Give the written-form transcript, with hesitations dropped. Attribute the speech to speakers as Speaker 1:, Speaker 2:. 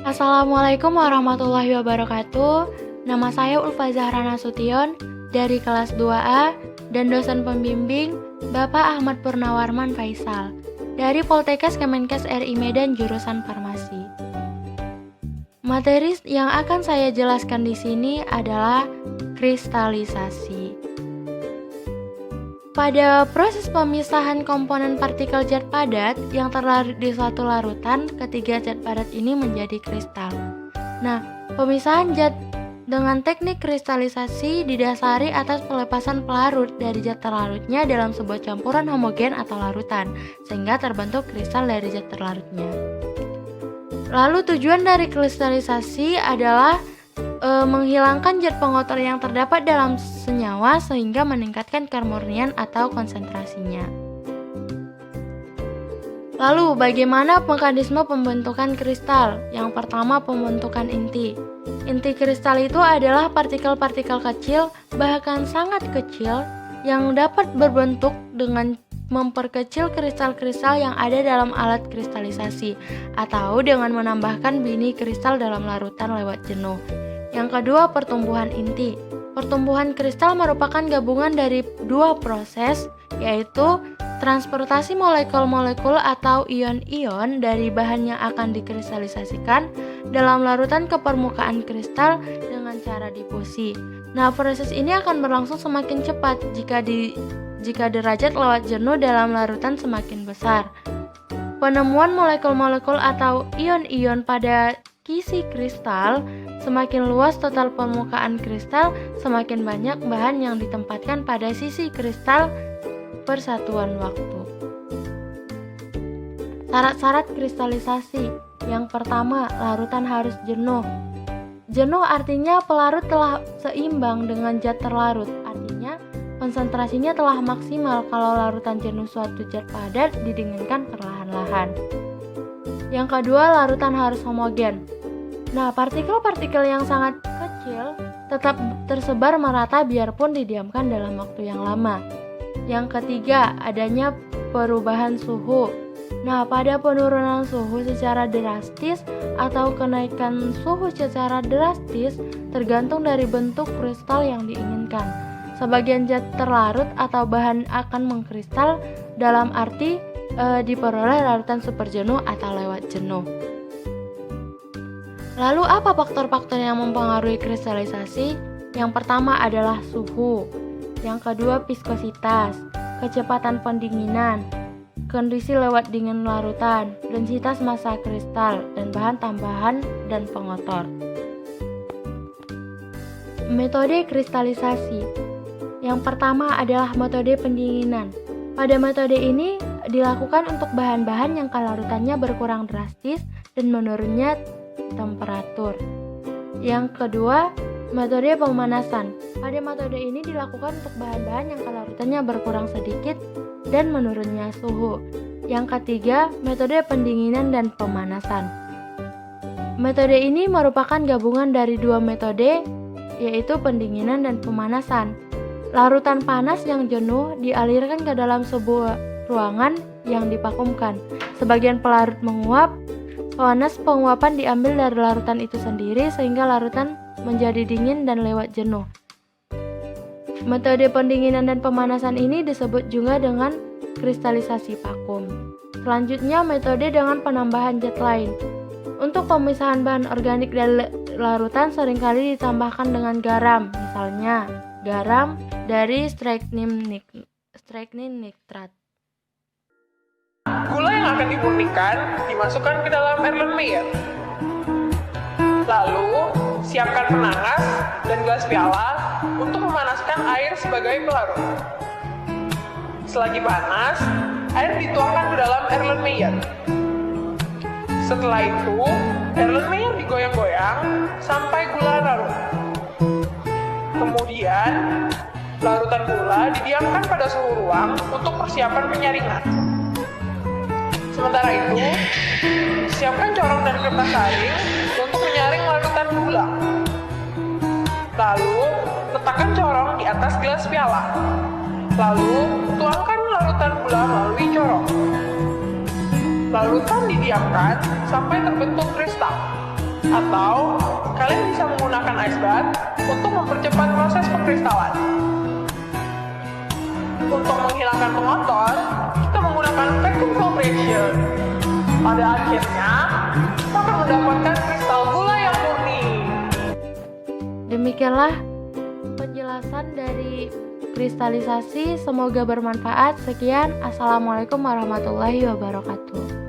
Speaker 1: Assalamualaikum warahmatullahi wabarakatuh. Nama saya Ulfa Zahra Nasution dari kelas 2A dan dosen pembimbing Bapak Ahmad Purnawarman Faisal dari Poltekkes Kemenkes RI Medan jurusan Farmasi. Materi yang akan saya jelaskan di sini adalah kristalisasi. Pada proses pemisahan komponen partikel zat padat yang terlarut di suatu larutan, ketiga zat padat ini menjadi kristal. Nah, pemisahan zat dengan teknik kristalisasi didasari atas pelepasan pelarut dari zat terlarutnya dalam sebuah campuran homogen atau larutan, sehingga terbentuk kristal dari zat terlarutnya. Lalu tujuan dari kristalisasi adalah menghilangkan zat pengotor yang terdapat dalam senyawa sehingga meningkatkan kemurnian atau konsentrasinya. Lalu bagaimana mekanisme pembentukan kristal? Yang pertama, pembentukan inti. Inti kristal itu adalah partikel-partikel kecil, bahkan sangat kecil, yang dapat berbentuk dengan memperkecil kristal-kristal yang ada dalam alat kristalisasi atau dengan menambahkan bini kristal dalam larutan lewat jenuh. Yang kedua, pertumbuhan inti. Pertumbuhan kristal merupakan gabungan dari dua proses, yaitu transportasi molekul-molekul atau ion-ion dari bahan yang akan dikristalisasikan dalam larutan ke permukaan kristal dengan cara difusi. Nah, proses ini akan berlangsung semakin cepat jika derajat lewat jenuh dalam larutan semakin besar. Penemuan molekul-molekul atau ion-ion pada kisi kristal, semakin luas total permukaan kristal, semakin banyak bahan yang ditempatkan pada sisi kristal persatuan waktu. Syarat-syarat kristalisasi. Yang pertama, larutan harus jenuh. Jenuh artinya pelarut telah seimbang dengan zat terlarut, artinya konsentrasinya telah maksimal kalau larutan jenuh suatu zat padat didinginkan perlahan-lahan. Yang kedua, larutan harus homogen. Nah, partikel-partikel yang sangat kecil tetap tersebar merata biarpun didiamkan dalam waktu yang lama. Yang ketiga, adanya perubahan suhu. Nah, pada penurunan suhu secara drastis atau kenaikan suhu secara drastis tergantung dari bentuk kristal yang diinginkan. Sebagian zat terlarut atau bahan akan mengkristal dalam arti diperoleh larutan superjenuh atau lewat jenuh. Lalu apa faktor-faktor yang mempengaruhi kristalisasi? Yang pertama adalah suhu. Yang kedua viskositas, kecepatan pendinginan, kondisi lewat dingin larutan, densitas massa kristal, dan bahan tambahan dan pengotor. Metode kristalisasi. Yang pertama adalah metode pendinginan. Pada metode ini dilakukan untuk bahan-bahan yang kelarutannya berkurang drastis dan menurunnya temperatur. Yang kedua, metode pemanasan. Pada metode ini dilakukan untuk bahan-bahan yang kelarutannya berkurang sedikit dan menurunnya suhu. Yang ketiga, metode pendinginan dan pemanasan. Metode ini merupakan gabungan dari dua metode, yaitu pendinginan dan pemanasan. Larutan panas yang jenuh dialirkan ke dalam sebuah ruangan yang divakumkan. Sebagian pelarut menguap, panas penguapan diambil dari larutan itu sendiri sehingga larutan menjadi dingin dan lewat jenuh. Metode pendinginan dan pemanasan ini disebut juga dengan kristalisasi vakum. Selanjutnya, metode dengan penambahan zat lain. Untuk pemisahan bahan organik dari larutan seringkali ditambahkan dengan garam, misalnya garam dari strychnin nitrat.
Speaker 2: Gula yang akan dimurnikan dimasukkan ke dalam Erlenmeyer. Lalu, siapkan penangas dan gelas piala untuk memanaskan air sebagai pelarut. Selagi panas, air dituangkan ke dalam Erlenmeyer. Setelah itu, Erlenmeyer digoyang-goyang sampai gula larut. Kemudian, larutan gula didiamkan pada suhu ruang untuk persiapan penyaringan. Sementara itu, siapkan corong dan kertas saring untuk menyaring larutan gula. Lalu, letakkan corong di atas gelas piala. Lalu, tuangkan larutan gula melalui corong. Larutan didiamkan sampai terbentuk kristal. Atau kalian bisa menggunakan ice bath untuk mempercepat proses pengkristalan. Untuk menghilangkan pengotor, kita menggunakan vacuum filtration. Pada akhirnya, kita akan mendapatkan kristal gula yang murni.
Speaker 1: Demikianlah penjelasan dari kristalisasi, semoga bermanfaat. Sekian, Assalamualaikum warahmatullahi wabarakatuh.